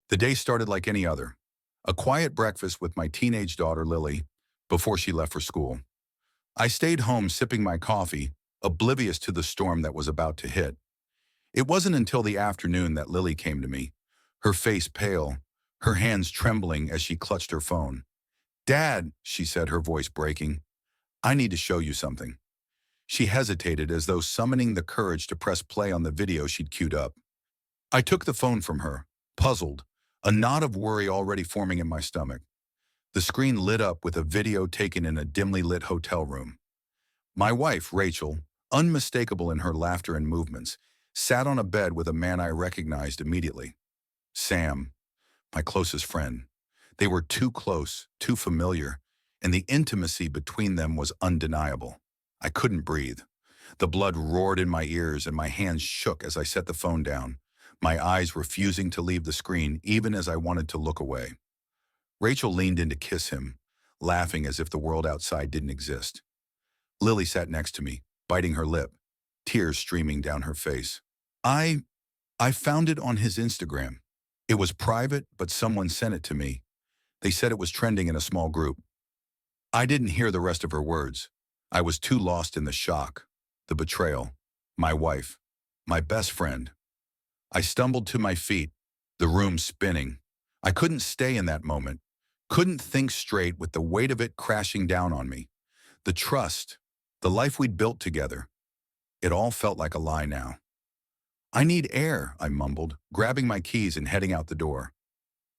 The day started like any other. A quiet breakfast with my teenage daughter, Lily, before she left for school. I stayed home sipping my coffee, oblivious to the storm that was about to hit. It wasn't until the afternoon that Lily came to me, her face pale, her hands trembling as she clutched her phone. "Dad," she said, her voice breaking, "I need to show you something." She hesitated as though summoning the courage to press play on the video she'd queued up. I took the phone from her, puzzled, a knot of worry already forming in my stomach. The screen lit up with a video taken in a dimly lit hotel room. My wife, Rachel, unmistakable in her laughter and movements, sat on a bed with a man I recognized immediately. Sam, my closest friend. They were too close, too familiar, and the intimacy between them was undeniable. I couldn't breathe. The blood roared in my ears and my hands shook as I set the phone down, my eyes refusing to leave the screen even as I wanted to look away. Rachel leaned in to kiss him, laughing as if the world outside didn't exist. Lily sat next to me, biting her lip, tears streaming down her face. I found it on his Instagram. It was private, but someone sent it to me. They said it was trending in a small group. I didn't hear the rest of her words. I was too lost in the shock, the betrayal, my wife, my best friend. I stumbled to my feet, the room spinning. I couldn't stay in that moment, couldn't think straight with the weight of it crashing down on me. The trust, the life we'd built together. It all felt like a lie now. "I need air," I mumbled, grabbing my keys and heading out the door.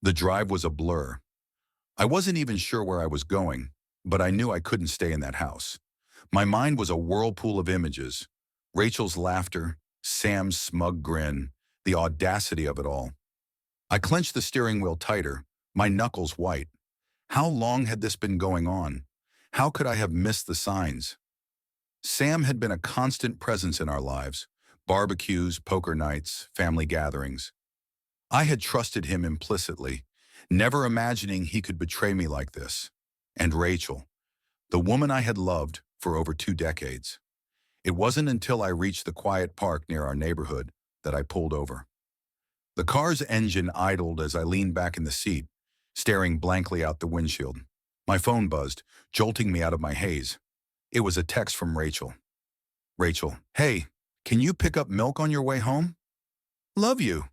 The drive was a blur. I wasn't even sure where I was going, but I knew I couldn't stay in that house. My mind was a whirlpool of images. Rachel's laughter, Sam's smug grin, the audacity of it all. I clenched the steering wheel tighter, my knuckles white. How long had this been going on? How could I have missed the signs? Sam had been a constant presence in our lives. Barbecues, poker nights, family gatherings. I had trusted him implicitly, never imagining he could betray me like this. And Rachel, the woman I had loved for over 2 decades. It wasn't until I reached the quiet park near our neighborhood that I pulled over. The car's engine idled as I leaned back in the seat, staring blankly out the windshield. My phone buzzed, jolting me out of my haze. It was a text from Rachel. "Rachel, hey, can you pick up milk on your way home? Love you."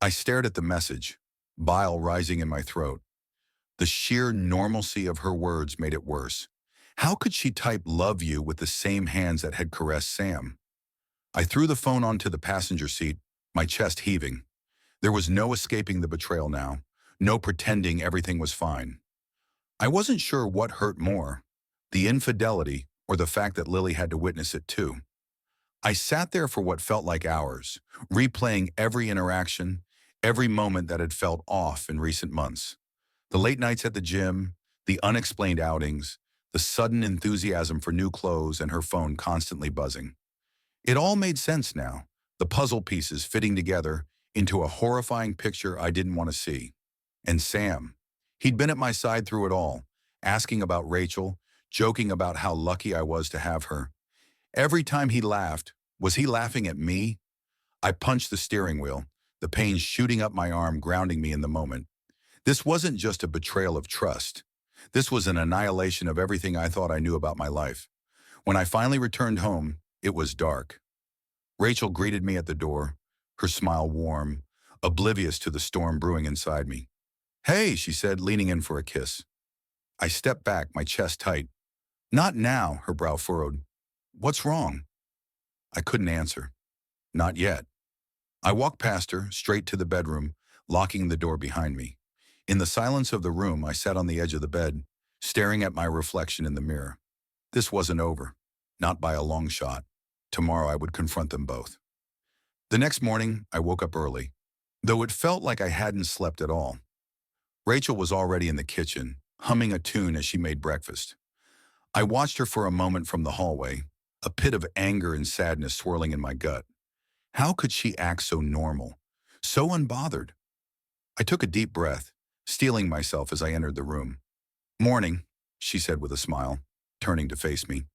I stared at the message, bile rising in my throat. The sheer normalcy of her words made it worse. How could she type "love you" with the same hands that had caressed Sam? I threw the phone onto the passenger seat, my chest heaving. There was no escaping the betrayal now, no pretending everything was fine. I wasn't sure what hurt more, the infidelity or the fact that Lily had to witness it too. I sat there for what felt like hours, replaying every interaction, every moment that had felt off in recent months. The late nights at the gym, the unexplained outings, the sudden enthusiasm for new clothes and her phone constantly buzzing. It all made sense now, the puzzle pieces fitting together into a horrifying picture I didn't want to see. And Sam, he'd been at my side through it all, asking about Rachel, joking about how lucky I was to have her. Every time he laughed, was he laughing at me? I punched the steering wheel, the pain shooting up my arm, grounding me in the moment. This wasn't just a betrayal of trust. This was an annihilation of everything I thought I knew about my life. When I finally returned home, it was dark. Rachel greeted me at the door, her smile warm, oblivious to the storm brewing inside me. "Hey," she said, leaning in for a kiss. I stepped back, my chest tight. "Not now," her brow furrowed. "What's wrong?" I couldn't answer. Not yet. I walked past her, straight to the bedroom, locking the door behind me. In the silence of the room, I sat on the edge of the bed, staring at my reflection in the mirror. This wasn't over. Not by a long shot. Tomorrow I would confront them both. The next morning, I woke up early, though it felt like I hadn't slept at all. Rachel was already in the kitchen, humming a tune as she made breakfast. I watched her for a moment from the hallway, a pit of anger and sadness swirling in my gut. How could she act so normal, so unbothered? I took a deep breath, steeling myself as I entered the room. "Morning," she said with a smile, turning to face me.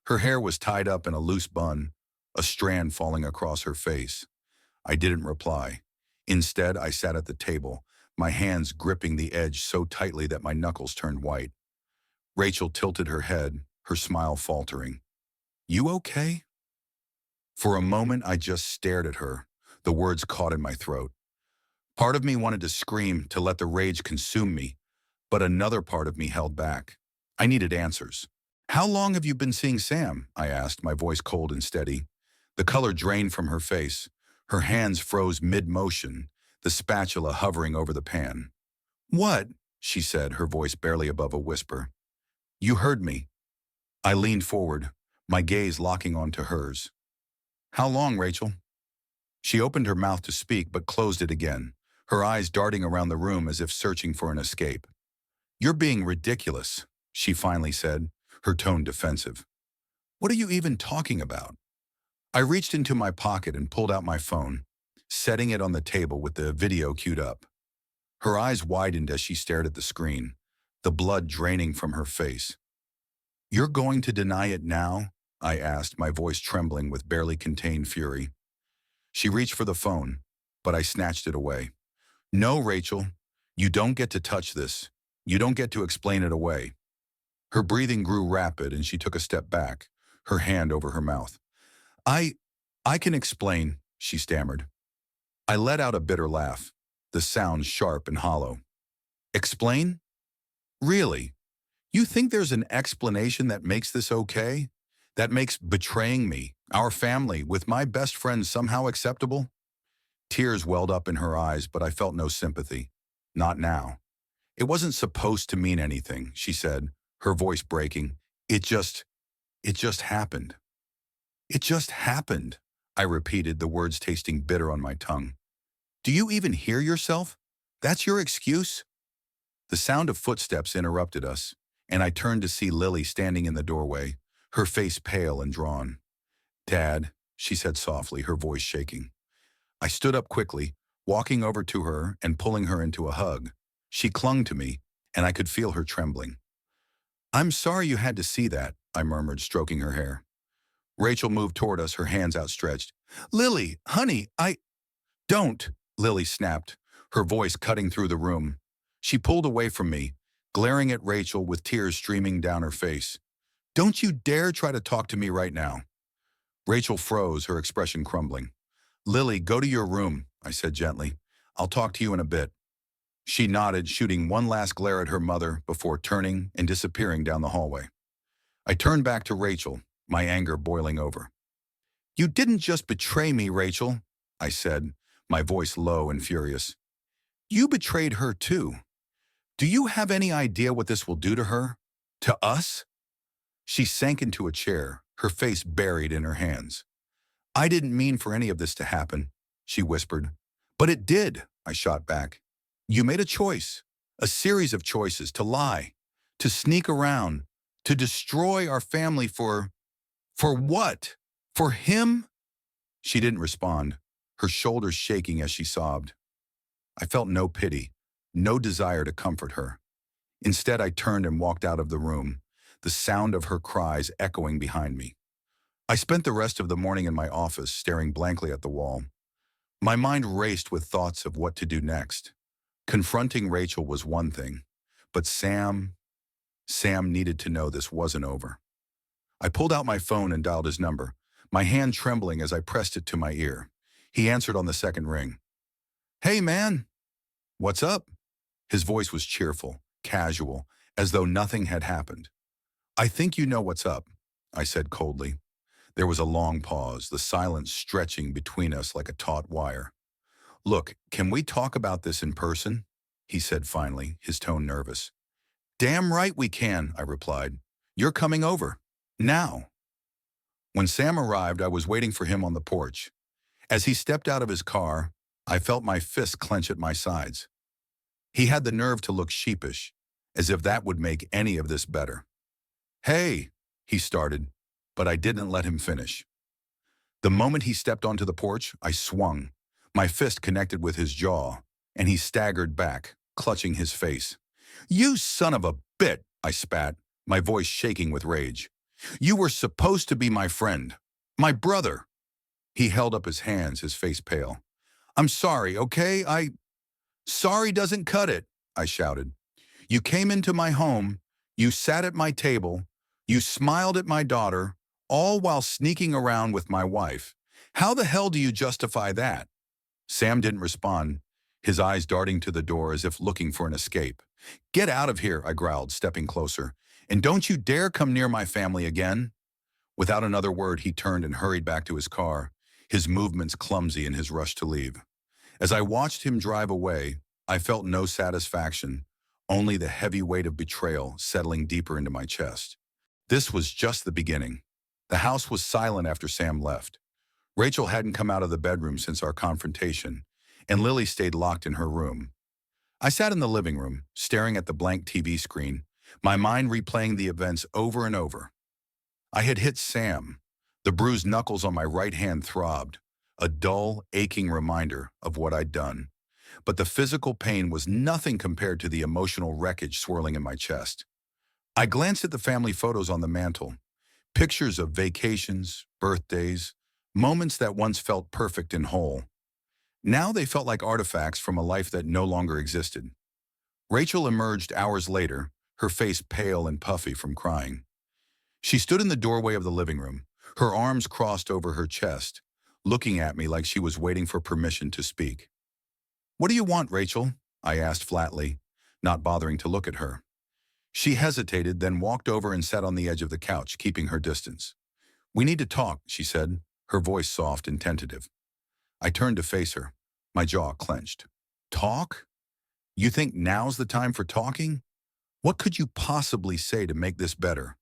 Her hair was tied up in a loose bun, a strand falling across her face. I didn't reply, Instead, I sat at the table, my hands gripping the edge so tightly that my knuckles turned white. Rachel tilted her head, her smile faltering. "You okay?" For a moment, I just stared at her, the words caught in my throat. Part of me wanted to scream, to let the rage consume me, but another part of me held back. I needed answers. "How long have you been seeing Sam?" I asked, my voice cold and steady. The color drained from her face. Her hands froze mid-motion, the spatula hovering over the pan. "What?" she said, her voice barely above a whisper. "You heard me." I leaned forward, my gaze locking onto hers. "How long, Rachel?" She opened her mouth to speak but closed it again, her eyes darting around the room as if searching for an escape. "You're being ridiculous," she finally said, her tone defensive. "What are you even talking about?" I reached into my pocket and pulled out my phone, setting it on the table with the video queued up. Her eyes widened as she stared at the screen, the blood draining from her face. "You're going to deny it now?" I asked, my voice trembling with barely contained fury. She reached for the phone, but I snatched it away. "No, Rachel, you don't get to touch this. You don't get to explain it away." Her breathing grew rapid and she took a step back, her hand over her mouth. I I can explain," she stammered. I let out a bitter laugh, the sound sharp and hollow. "Explain? Really? You think there's an explanation that makes this okay? That makes betraying me, our family, with my best friend somehow acceptable?" Tears welled up in her eyes, but I felt no sympathy. Not now. "It wasn't supposed to mean anything," she said, her voice breaking. It just happened." "It just happened," I repeated, the words tasting bitter on my tongue. "Do you even hear yourself? That's your excuse?" The sound of footsteps interrupted us, and I turned to see Lily standing in the doorway, her face pale and drawn. "Dad," she said softly, her voice shaking. I stood up quickly, walking over to her and pulling her into a hug. She clung to me, and I could feel her trembling. "I'm sorry you had to see that," I murmured, stroking her hair. Rachel moved toward us, her hands outstretched. "Lily, honey, Don't," Lily snapped, her voice cutting through the room. She pulled away from me, glaring at Rachel with tears streaming down her face. "Don't you dare try to talk to me right now." Rachel froze, her expression crumbling. "Lily, go to your room," I said gently. "I'll talk to you in a bit." She nodded, shooting one last glare at her mother before turning and disappearing down the hallway. I turned back to Rachel, my anger boiling over. "You didn't just betray me, Rachel," I said, my voice low and furious. "You betrayed her too. Do you have any idea what this will do to her? To us?" She sank into a chair, her face buried in her hands. "I didn't mean for any of this to happen," she whispered. "But it did," I shot back. "You made a choice, a series of choices, to lie, to sneak around, to destroy our family for what? For him?" She didn't respond, her shoulders shaking as she sobbed. I felt no pity, no desire to comfort her. Instead, I turned and walked out of the room, the sound of her cries echoing behind me. I spent the rest of the morning in my office, staring blankly at the wall. My mind raced with thoughts of what to do next. Confronting Rachel was one thing, but Sam needed to know this wasn't over. I pulled out my phone and dialed his number, my hand trembling as I pressed it to my ear. He answered on the second ring. "Hey, man." "What's up?" His voice was cheerful, casual, as though nothing had happened. "I think you know what's up," I said coldly. There was a long pause, the silence stretching between us like a taut wire. "Look, can we talk about this in person?" he said finally, his tone nervous. "Damn right we can," I replied. "You're coming over. Now." When Sam arrived, I was waiting for him on the porch. As he stepped out of his car, I felt my fists clench at my sides. He had the nerve to look sheepish, as if that would make any of this better. "Hey," he started, but I didn't let him finish. The moment he stepped onto the porch, I swung. My fist connected with his jaw, and he staggered back, clutching his face. "You son of a bit," I spat, my voice shaking with rage. "You were supposed to be my friend, my brother." He held up his hands, his face pale. I'm sorry, okay? Sorry doesn't cut it, I shouted. You came into my home, you sat at my table, you smiled at my daughter, all while sneaking around with my wife. How the hell do you justify that? Sam didn't respond, his eyes darting to the door as if looking for an escape. Get out of here, I growled, stepping closer. And don't you dare come near my family again. Without another word, he turned and hurried back to his car, his movements clumsy in his rush to leave. As I watched him drive away, I felt no satisfaction, only the heavy weight of betrayal settling deeper into my chest. This was just the beginning. The house was silent after Sam left. Rachel hadn't come out of the bedroom since our confrontation, and Lily stayed locked in her room. I sat in the living room, staring at the blank TV screen, my mind replaying the events over and over. I had hit Sam. The bruised knuckles on my right hand throbbed, a dull, aching reminder of what I'd done. But the physical pain was nothing compared to the emotional wreckage swirling in my chest. I glanced at the family photos on the mantel, pictures of vacations, birthdays, moments that once felt perfect and whole. Now they felt like artifacts from a life that no longer existed. Rachel emerged hours later, her face pale and puffy from crying. She stood in the doorway of the living room, her arms crossed over her chest, looking at me like she was waiting for permission to speak. What do you want, Rachel? I asked flatly, not bothering to look at her. She hesitated, then walked over and sat on the edge of the couch, keeping her distance. We need to talk, she said, her voice soft and tentative. I turned to face her, my jaw clenched. Talk? You think now's the time for talking? What could you possibly say to make this better?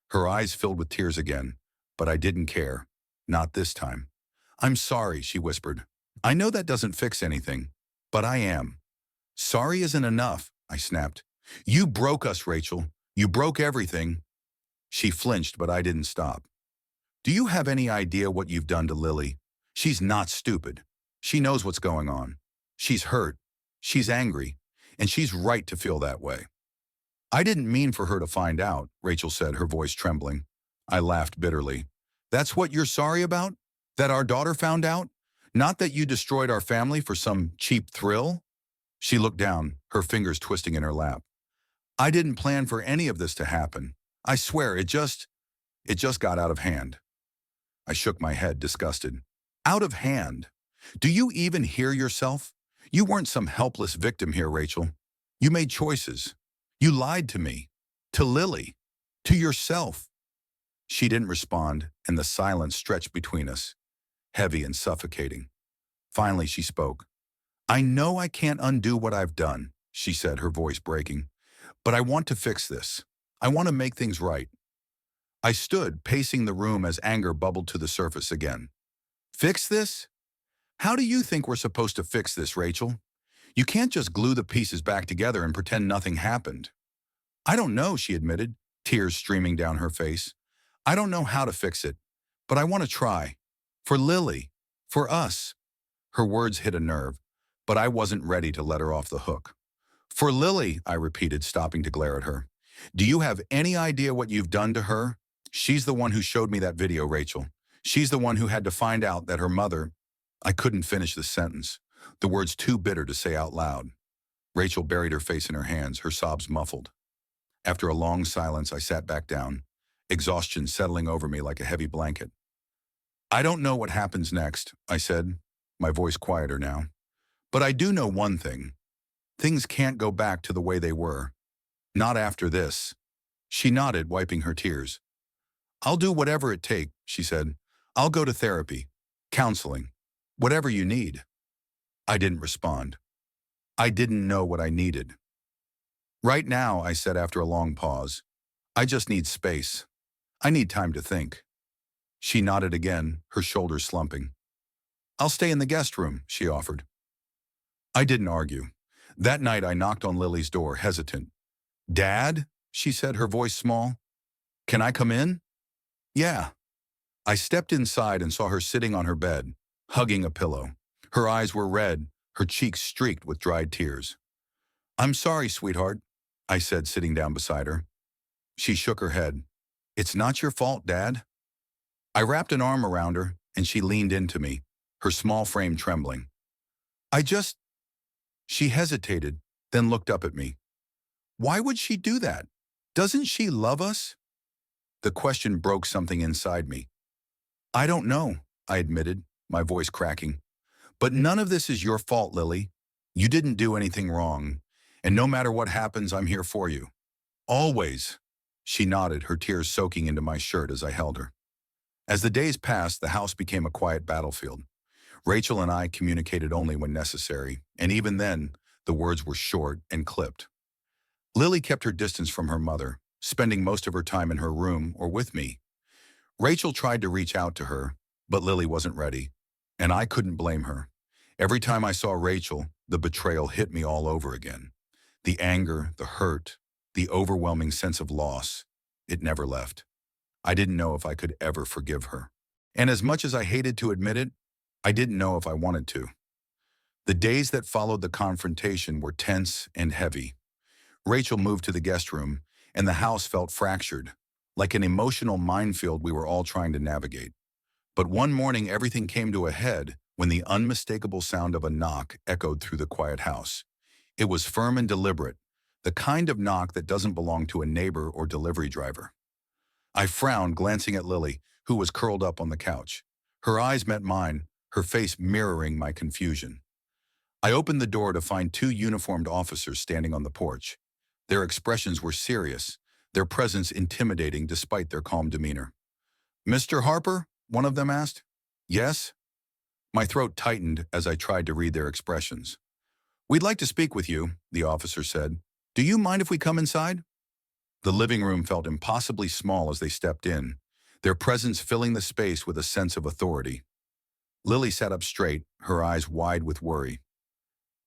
Her eyes filled with tears again, but I didn't care. Not this time. I'm sorry, she whispered. I know that doesn't fix anything, but I am. Sorry isn't enough, I snapped. You broke us, Rachel. You broke everything. She flinched, but I didn't stop. Do you have any idea what you've done to Lily? She's not stupid. She knows what's going on. She's hurt. She's angry. And she's right to feel that way. I didn't mean for her to find out, Rachel said, her voice trembling. I laughed bitterly. That's what you're sorry about? That our daughter found out? Not that you destroyed our family for some cheap thrill? She looked down, her fingers twisting in her lap. I didn't plan for any of this to happen. I swear, it just got out of hand. I shook my head, disgusted. Out of hand? Do you even hear yourself? You weren't some helpless victim here, Rachel. You made choices. You lied to me, to Lily, to yourself. She didn't respond, and the silence stretched between us, heavy and suffocating. Finally, she spoke. I know I can't undo what I've done, she said, her voice breaking. But I want to fix this. I want to make things right. I stood, pacing the room as anger bubbled to the surface again. Fix this? How do you think we're supposed to fix this, Rachel? You can't just glue the pieces back together and pretend nothing happened. I don't know, she admitted, tears streaming down her face. I don't know how to fix it, but I want to try. For Lily. For us. Her words hit a nerve, but I wasn't ready to let her off the hook. For Lily, I repeated, stopping to glare at her. Do you have any idea what you've done to her? She's the one who showed me that video, Rachel. She's the one who had to find out that her mother... I couldn't finish the sentence, the words too bitter to say out loud. Rachel buried her face in her hands, her sobs muffled. After a long silence, I sat back down, exhaustion settling over me like a heavy blanket. I don't know what happens next, I said, my voice quieter now. But I do know one thing. Things can't go back to the way they were. Not after this. She nodded, wiping her tears. I'll do whatever it takes, she said. I'll go to therapy, counseling, whatever you need. I didn't respond. I didn't know what I needed. Right now, I said after a long pause, I just need space. I need time to think. She nodded again, her shoulders slumping. I'll stay in the guest room, she offered. I didn't argue. That night, I knocked on Lily's door, hesitant. Dad? She said, her voice small. Can I come in? Yeah. I stepped inside and saw her sitting on her bed, hugging a pillow. Her eyes were red, her cheeks streaked with dried tears. I'm sorry, sweetheart, I said, sitting down beside her. She shook her head. It's not your fault, Dad. I wrapped an arm around her, and she leaned into me, her small frame trembling. I just, she hesitated, then looked up at me. Why would she do that? Doesn't she love us? The question broke something inside me. I don't know, I admitted, my voice cracking. But none of this is your fault, Lily. You didn't do anything wrong. And no matter what happens, I'm here for you. Always. She nodded, her tears soaking into my shirt as I held her. As the days passed, the house became a quiet battlefield. Rachel and I communicated only when necessary, and even then, the words were short and clipped. Lily kept her distance from her mother, spending most of her time in her room or with me. Rachel tried to reach out to her, but Lily wasn't ready, and I couldn't blame her. Every time I saw Rachel, the betrayal hit me all over again. The anger, the hurt, the overwhelming sense of loss. It never left. I didn't know if I could ever forgive her. And as much as I hated to admit it, I didn't know if I wanted to. The days that followed the confrontation were tense and heavy. Rachel moved to the guest room, and the house felt fractured, like an emotional minefield we were all trying to navigate. But one morning, everything came to a head when the unmistakable sound of a knock echoed through the quiet house. It was firm and deliberate, the kind of knock that doesn't belong to a neighbor or delivery driver. I frowned, glancing at Lily, who was curled up on the couch. Her eyes met mine, her face mirroring my confusion. I opened the door to find two uniformed officers standing on the porch. Their expressions were serious, their presence intimidating despite their calm demeanor. "Mr. Harper?" one of them asked. "Yes?" My throat tightened as I tried to read their expressions. "We'd like to speak with you," the officer said. "Do you mind if we come inside?" The living room felt impossibly small as they stepped in, their presence filling the space with a sense of authority. Lily sat up straight, her eyes wide with worry.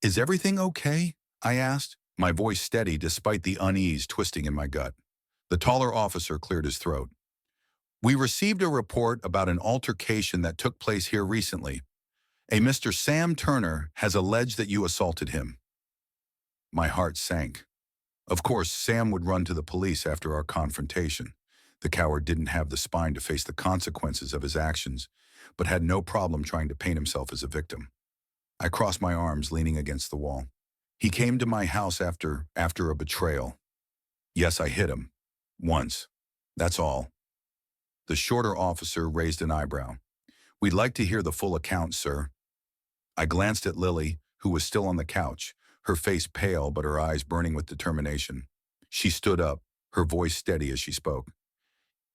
"Is everything okay?" I asked, my voice steady despite the unease twisting in my gut. The taller officer cleared his throat. "We received a report about an altercation that took place here recently. A Mr. Sam Turner has alleged that you assaulted him." My heart sank. Of course, Sam would run to the police after our confrontation. The coward didn't have the spine to face the consequences of his actions, but had no problem trying to paint himself as a victim. I crossed my arms, leaning against the wall. "He came to my house after a betrayal. Yes, I hit him. Once. That's all." The shorter officer raised an eyebrow. "We'd like to hear the full account, sir." I glanced at Lily, who was still on the couch, her face pale but her eyes burning with determination. She stood up, her voice steady as she spoke.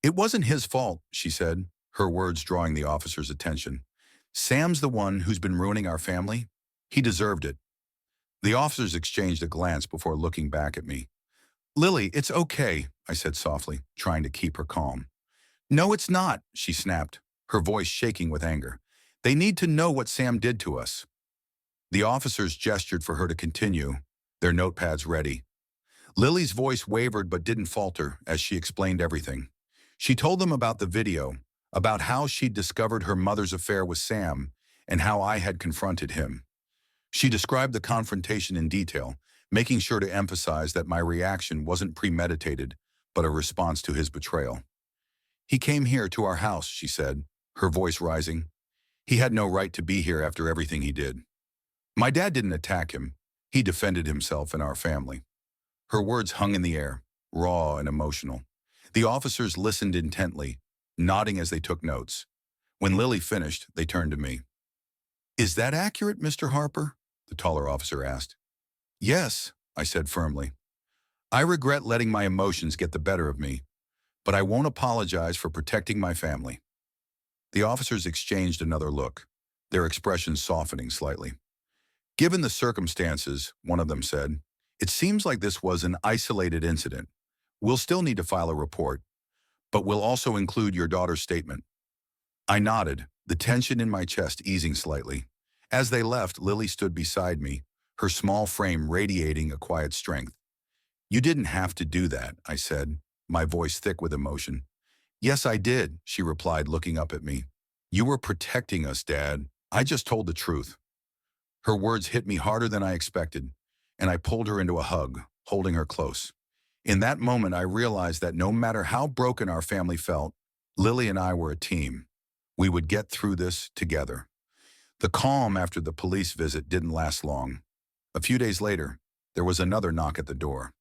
"It wasn't his fault," she said, her words drawing the officer's attention. "Sam's the one who's been ruining our family. He deserved it." The officers exchanged a glance before looking back at me. "Lily, it's okay," I said softly, trying to keep her calm. "No, it's not," she snapped, her voice shaking with anger. "They need to know what Sam did to us." The officers gestured for her to continue, their notepads ready. Lily's voice wavered but didn't falter as she explained everything. She told them about the video, about how she'd discovered her mother's affair with Sam, and how I had confronted him. She described the confrontation in detail, making sure to emphasize that my reaction wasn't premeditated, but a response to his betrayal. "He came here to our house," she said, her voice rising. "He had no right to be here after everything he did. My dad didn't attack him. He defended himself and our family." Her words hung in the air, raw and emotional. The officers listened intently, nodding as they took notes. When Lily finished, they turned to me. "Is that accurate, Mr. Harper?" the taller officer asked. "Yes," I said firmly. "I regret letting my emotions get the better of me, but I won't apologize for protecting my family." The officers exchanged another look, their expressions softening slightly. "Given the circumstances," one of them said, "it seems like this was an isolated incident. We'll still need to file a report, but we'll also include your daughter's statement." I nodded, the tension in my chest easing slightly. As they left, Lily stood beside me, her small frame radiating a quiet strength. "You didn't have to do that," I said, my voice thick with emotion. "Yes, I did," she replied, looking up at me. "You were protecting us, Dad. I just told the truth." Her words hit me harder than I expected, and I pulled her into a hug, holding her close. In that moment, I realized that no matter how broken our family felt, Lily and I were a team. We would get through this together. The calm after the police visit didn't last long. A few days later, there was another knock at the door.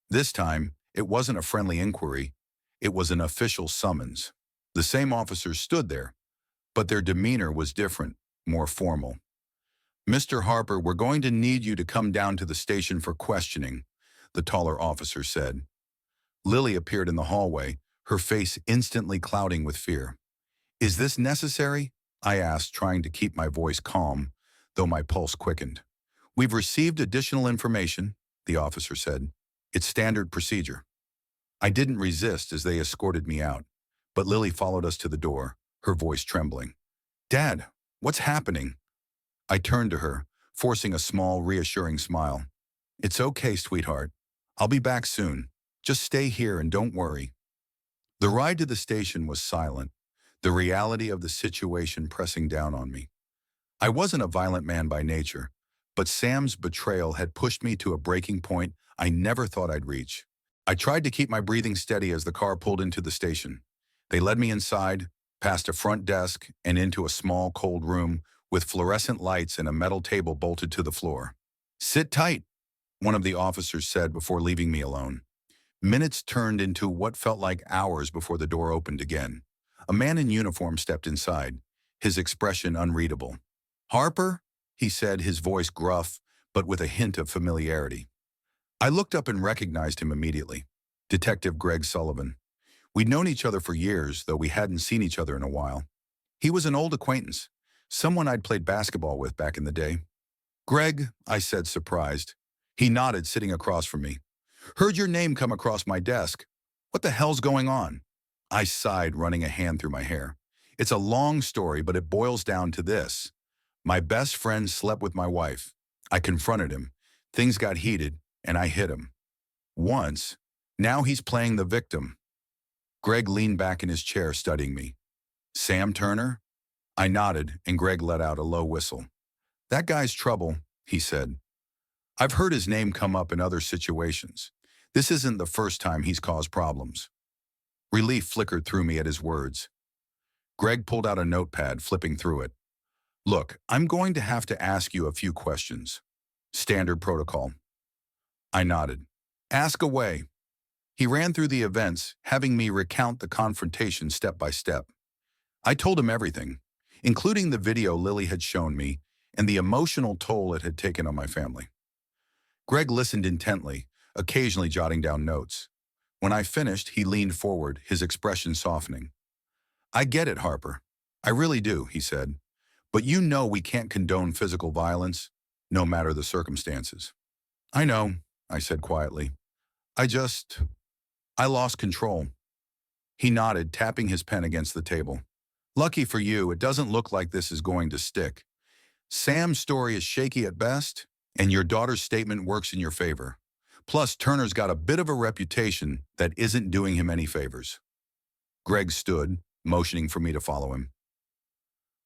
This time, it wasn't a friendly inquiry. It was an official summons. The same officers stood there, but their demeanor was different, more formal. "Mr. Harper, we're going to need you to come down to the station for questioning," the taller officer said. Lily appeared in the hallway, her face instantly clouding with fear. "Is this necessary?" I asked, trying to keep my voice calm, though my pulse quickened. "We've received additional information," the officer said. "It's standard procedure." I didn't resist as they escorted me out, but Lily followed us to the door, her voice trembling. "Dad, what's happening?" I turned to her, forcing a small, reassuring smile. "It's okay, sweetheart. I'll be back soon. Just stay here and don't worry." The ride to the station was silent, the reality of the situation pressing down on me. I wasn't a violent man by nature, but Sam's betrayal had pushed me to a breaking point I never thought I'd reach. I tried to keep my breathing steady as the car pulled into the station. They led me inside, past a front desk, and into a small, cold room with fluorescent lights and a metal table bolted to the floor. "Sit tight," one of the officers said before leaving me alone. Minutes turned into what felt like hours before the door opened again. A man in uniform stepped inside, his expression unreadable. "Harper?" he said, his voice gruff, but with a hint of familiarity. I looked up and recognized him immediately. Detective Greg Sullivan. We'd known each other for years, though we hadn't seen each other in a while. He was an old acquaintance, someone I'd played basketball with back in the day. "Greg," I said, surprised. He nodded, sitting across from me. "Heard your name come across my desk. What the hell's going on?" I sighed, running a hand through my hair. "It's a long story, but it boils down to this. My best friend slept with my wife. I confronted him. Things got heated, and I hit him. Once. Now he's playing the victim." Greg leaned back in his chair, studying me. "Sam Turner?" I nodded, and Greg let out a low whistle. "That guy's trouble," he said. "I've heard his name come up in other situations. This isn't the first time he's caused problems." Relief flickered through me at his words. Greg pulled out a notepad, flipping through it. "Look, I'm going to have to ask you a few questions. Standard protocol." I nodded. "Ask away." He ran through the events, having me recount the confrontation step by step. I told him everything, including the video Lily had shown me and the emotional toll it had taken on my family. Greg listened intently, occasionally jotting down notes. When I finished, he leaned forward, his expression softening. "I get it, Harper. I really do," he said. "But you know we can't condone physical violence, no matter the circumstances." "I know," I said quietly. I lost control." He nodded, tapping his pen against the table. "Lucky for you, it doesn't look like this is going to stick. Sam's story is shaky at best, and your daughter's statement works in your favor. Plus, Turner's got a bit of a reputation that isn't doing him any favors." Greg stood, motioning for me to follow him.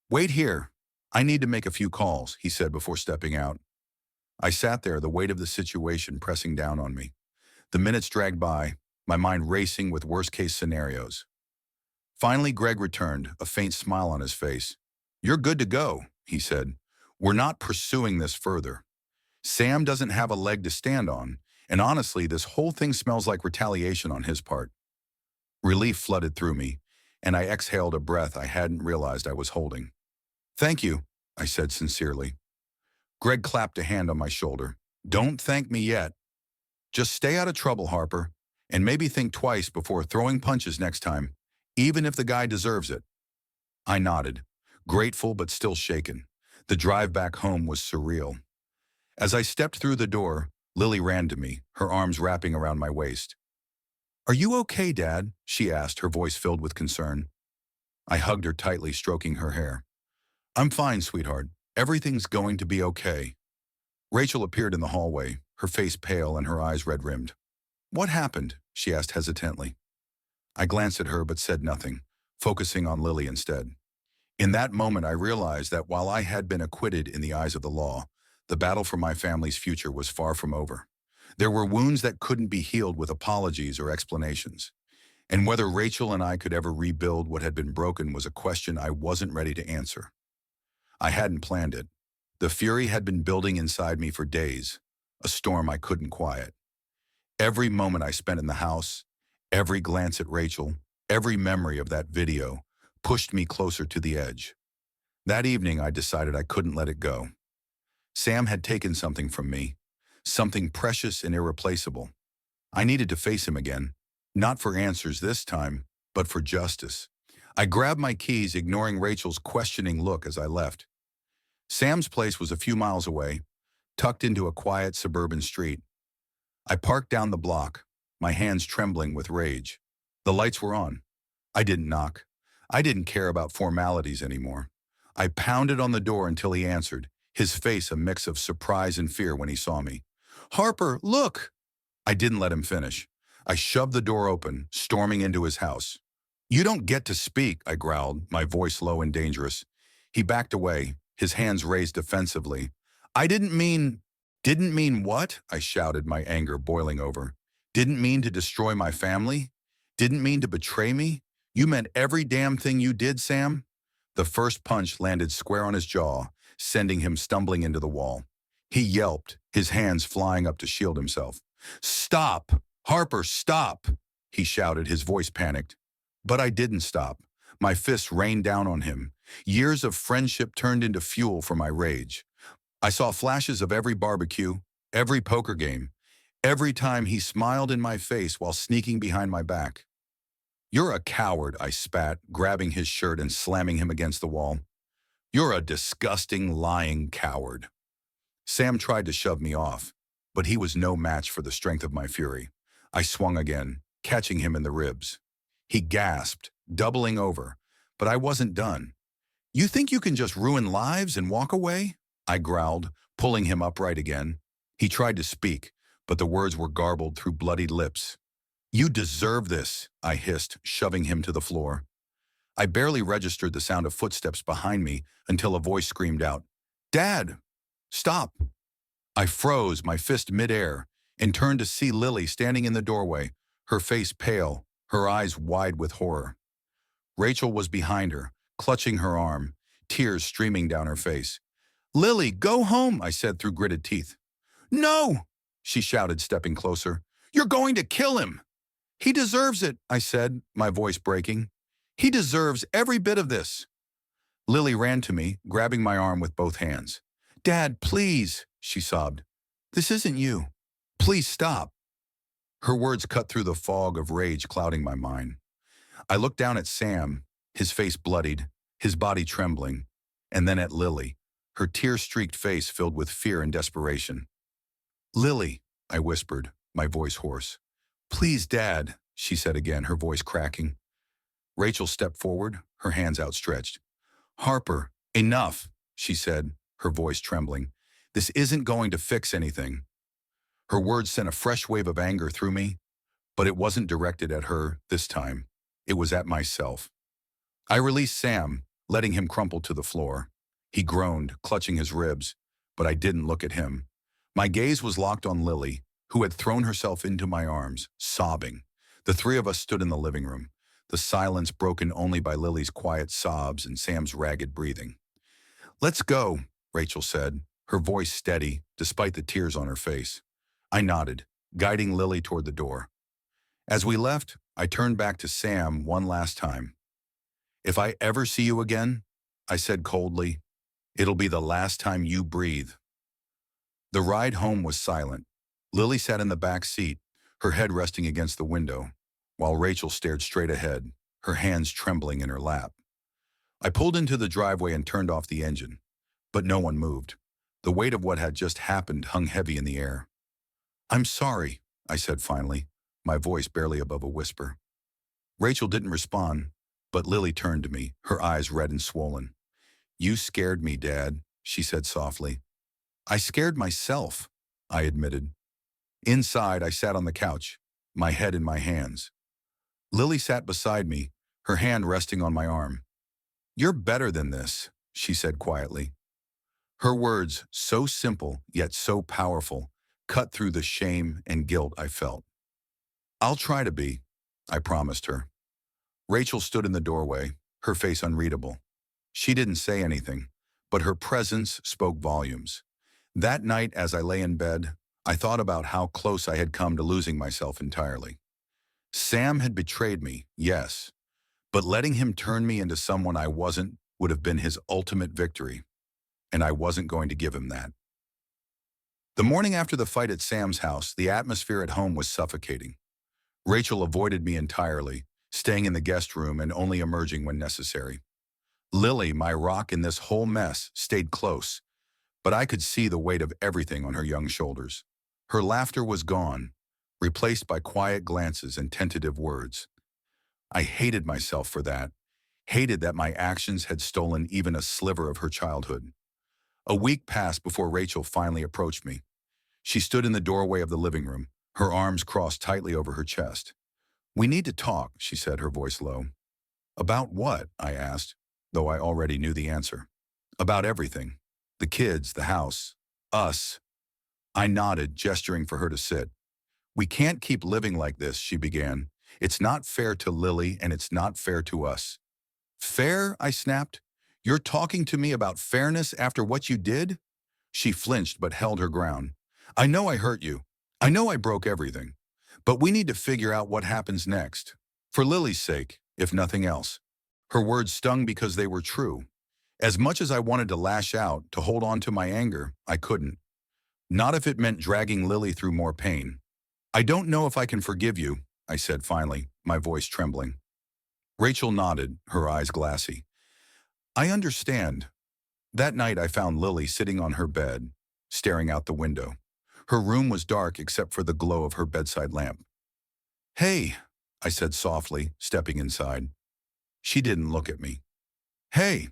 "Wait here. I need to make a few calls," he said before stepping out. I sat there, the weight of the situation pressing down on me. The minutes dragged by, my mind racing with worst-case scenarios. Finally, Greg returned, a faint smile on his face. "You're good to go," he said. "We're not pursuing this further. Sam doesn't have a leg to stand on, and honestly, this whole thing smells like retaliation on his part." Relief flooded through me, and I exhaled a breath I hadn't realized I was holding. "Thank you," I said sincerely. Greg clapped a hand on my shoulder. "Don't thank me yet. Just stay out of trouble, Harper, and maybe think twice before throwing punches next time, even if the guy deserves it." I nodded, grateful but still shaken. The drive back home was surreal. As I stepped through the door, Lily ran to me, her arms wrapping around my waist. "Are you okay, Dad?" she asked, her voice filled with concern. I hugged her tightly, stroking her hair. "I'm fine, sweetheart. Everything's going to be okay." Rachel appeared in the hallway, her face pale and her eyes red-rimmed. "What happened?" she asked hesitantly. I glanced at her but said nothing, focusing on Lily instead. In that moment, I realized that while I had been acquitted in the eyes of the law, the battle for my family's future was far from over. There were wounds that couldn't be healed with apologies or explanations. And whether Rachel and I could ever rebuild what had been broken was a question I wasn't ready to answer. I hadn't planned it. The fury had been building inside me for days, a storm I couldn't quiet. Every moment I spent in the house, every glance at Rachel, every memory of that video pushed me closer to the edge. That evening, I decided I couldn't let it go. Sam had taken something from me, something precious and irreplaceable. I needed to face him again, not for answers this time, but for justice. I grabbed my keys, ignoring Rachel's questioning look as I left. Sam's place was a few miles away, tucked into a quiet suburban street. I parked down the block, my hands trembling with rage. The lights were on. I didn't knock. I didn't care about formalities anymore. I pounded on the door until he answered, his face a mix of surprise and fear when he saw me. "Harper, look!" I didn't let him finish. I shoved the door open, storming into his house. "You don't get to speak," I growled, my voice low and dangerous. He backed away, his hands raised defensively. "I didn't mean—" "Didn't mean what?" I shouted, my anger boiling over. "Didn't mean to destroy my family? Didn't mean to betray me? You meant every damn thing you did, Sam?" The first punch landed square on his jaw, sending him stumbling into the wall. He yelped, his hands flying up to shield himself. "Stop! Harper, stop!" he shouted, his voice panicked. But I didn't stop. My fists rained down on him. Years of friendship turned into fuel for my rage. I saw flashes of every barbecue, every poker game, every time he smiled in my face while sneaking behind my back. "You're a coward," I spat, grabbing his shirt and slamming him against the wall. "You're a disgusting, lying coward." Sam tried to shove me off, but he was no match for the strength of my fury. I swung again, catching him in the ribs. He gasped, doubling over, but I wasn't done. "You think you can just ruin lives and walk away?" I growled, pulling him upright again. He tried to speak, but the words were garbled through bloodied lips. "You deserve this," I hissed, shoving him to the floor. I barely registered the sound of footsteps behind me until a voice screamed out, "Dad, stop!" I froze, my fist midair, and turned to see Lily standing in the doorway, her face pale, her eyes wide with horror. Rachel was behind her, clutching her arm, tears streaming down her face. "Lily, go home," I said through gritted teeth. "No!" she shouted, stepping closer. "You're going to kill him!" "He deserves it," I said, my voice breaking. "He deserves every bit of this." Lily ran to me, grabbing my arm with both hands. "Dad, please," she sobbed. "This isn't you. Please stop." Her words cut through the fog of rage clouding my mind. I looked down at Sam, his face bloodied, his body trembling, and then at Lily, her tear-streaked face filled with fear and desperation. "Lily," I whispered, my voice hoarse. "Please, Dad," she said again, her voice cracking. Rachel stepped forward, her hands outstretched. "Harper, enough," she said, her voice trembling. "This isn't going to fix anything." Her words sent a fresh wave of anger through me, but it wasn't directed at her this time. It was at myself. I released Sam, letting him crumple to the floor. He groaned, clutching his ribs, but I didn't look at him. My gaze was locked on Lily, who had thrown herself into my arms, sobbing. The three of us stood in the living room, the silence broken only by Lily's quiet sobs and Sam's ragged breathing. "Let's go," Rachel said, her voice steady despite the tears on her face. I nodded, guiding Lily toward the door. As we left, I turned back to Sam one last time. "If I ever see you again," I said coldly, "it'll be the last time you breathe." The ride home was silent. Lily sat in the back seat, her head resting against the window, while Rachel stared straight ahead, her hands trembling in her lap. I pulled into the driveway and turned off the engine, but no one moved. The weight of what had just happened hung heavy in the air. "I'm sorry," I said finally, my voice barely above a whisper. Rachel didn't respond, but Lily turned to me, her eyes red and swollen. "You scared me, Dad," she said softly. "I scared myself," I admitted. Inside, I sat on the couch, my head in my hands. Lily sat beside me, her hand resting on my arm. "You're better than this," she said quietly. Her words, so simple yet so powerful, cut through the shame and guilt I felt. "I'll try to be," I promised her. Rachel stood in the doorway, her face unreadable. She didn't say anything, but her presence spoke volumes. That night, as I lay in bed, I thought about how close I had come to losing myself entirely. Sam had betrayed me, yes, but letting him turn me into someone I wasn't would have been his ultimate victory, and I wasn't going to give him that. The morning after the fight at Sam's house, the atmosphere at home was suffocating. Rachel avoided me entirely, staying in the guest room and only emerging when necessary. Lily, my rock in this whole mess, stayed close, but I could see the weight of everything on her young shoulders. Her laughter was gone, replaced by quiet glances and tentative words. I hated myself for that, hated that my actions had stolen even a sliver of her childhood. A week passed before Rachel finally approached me. She stood in the doorway of the living room, her arms crossed tightly over her chest. "We need to talk," she said, her voice low. "About what?" I asked, though I already knew the answer. "About everything. The kids, the house, us." I nodded, gesturing for her to sit. "We can't keep living like this," she began. "It's not fair to Lily, and it's not fair to us." "Fair?" I snapped. "You're talking to me about fairness after what you did?" She flinched but held her ground. "I know I hurt you. I know I broke everything. But we need to figure out what happens next. For Lily's sake, if nothing else." Her words stung because they were true. As much as I wanted to lash out, to hold on to my anger, I couldn't. Not if it meant dragging Lily through more pain. "I don't know if I can forgive you," I said finally, my voice trembling. Rachel nodded, her eyes glassy. "I understand." That night I found Lily sitting on her bed, staring out the window. Her room was dark except for the glow of her bedside lamp. "Hey," I said softly, stepping inside. She didn't look at me. "Hey."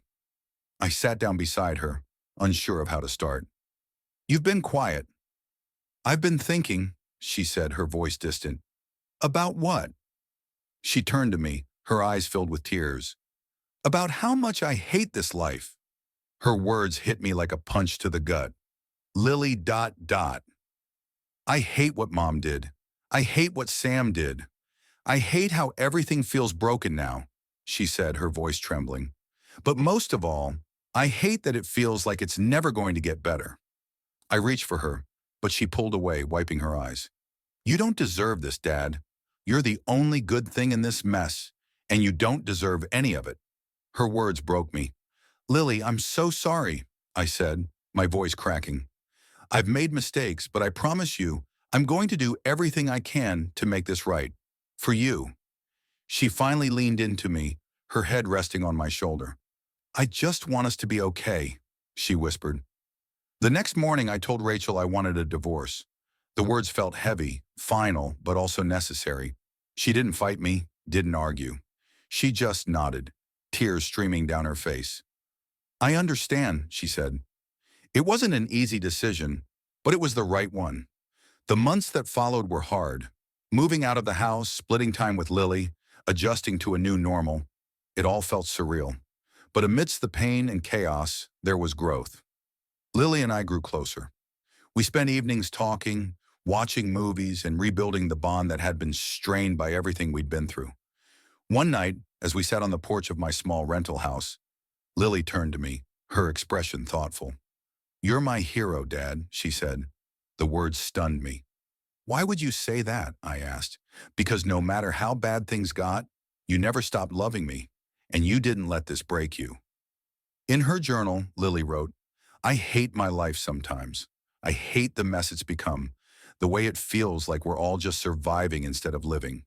I sat down beside her, unsure of how to start. "You've been quiet." "I've been thinking," she said, her voice distant. "About what?" She turned to me, her eyes filled with tears. "About how much I hate this life." Her words hit me like a punch to the gut. Lily ... I hate what Mom did. I hate what Sam did. I hate how everything feels broken now, she said, her voice trembling. But most of all, I hate that it feels like it's never going to get better. I reached for her, but she pulled away, wiping her eyes. "You don't deserve this, Dad. You're the only good thing in this mess, and you don't deserve any of it." Her words broke me. "Lily, I'm so sorry," I said, my voice cracking. "I've made mistakes, but I promise you, I'm going to do everything I can to make this right. For you." She finally leaned into me, her head resting on my shoulder. "I just want us to be okay," she whispered. The next morning, I told Rachel I wanted a divorce. The words felt heavy, final, but also necessary. She didn't fight me, didn't argue. She just nodded, tears streaming down her face. "I understand," she said. It wasn't an easy decision, but it was the right one. The months that followed were hard. Moving out of the house, splitting time with Lily, adjusting to a new normal. It all felt surreal. But amidst the pain and chaos, there was growth. Lily and I grew closer. We spent evenings talking, watching movies, and rebuilding the bond that had been strained by everything we'd been through. One night, as we sat on the porch of my small rental house, Lily turned to me, her expression thoughtful. "You're my hero, Dad," she said. The words stunned me. "Why would you say that?" I asked. "Because no matter how bad things got, you never stopped loving me, and you didn't let this break you." In her journal, Lily wrote, "I hate my life sometimes. I hate the mess it's become, the way it feels like we're all just surviving instead of living.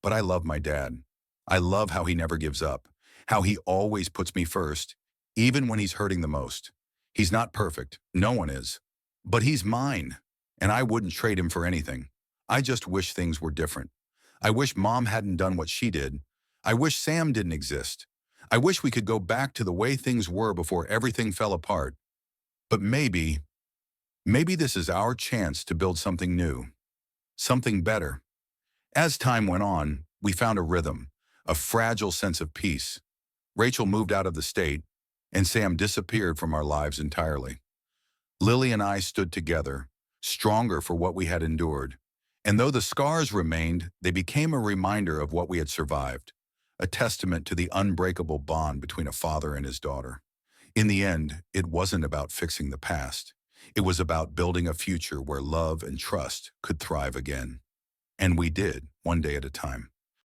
But I love my dad. I love how he never gives up, how he always puts me first, even when he's hurting the most. He's not perfect, no one is. But he's mine, and I wouldn't trade him for anything. I just wish things were different. I wish Mom hadn't done what she did. I wish Sam didn't exist. I wish we could go back to the way things were before everything fell apart. But maybe this is our chance to build something new, something better." As time went on, we found a rhythm, a fragile sense of peace. Rachel moved out of the state, and Sam disappeared from our lives entirely. Lily and I stood together, stronger for what we had endured. And though the scars remained, they became a reminder of what we had survived, a testament to the unbreakable bond between a father and his daughter. In the end, it wasn't about fixing the past. It was about building a future where love and trust could thrive again. And we did, one day at a time.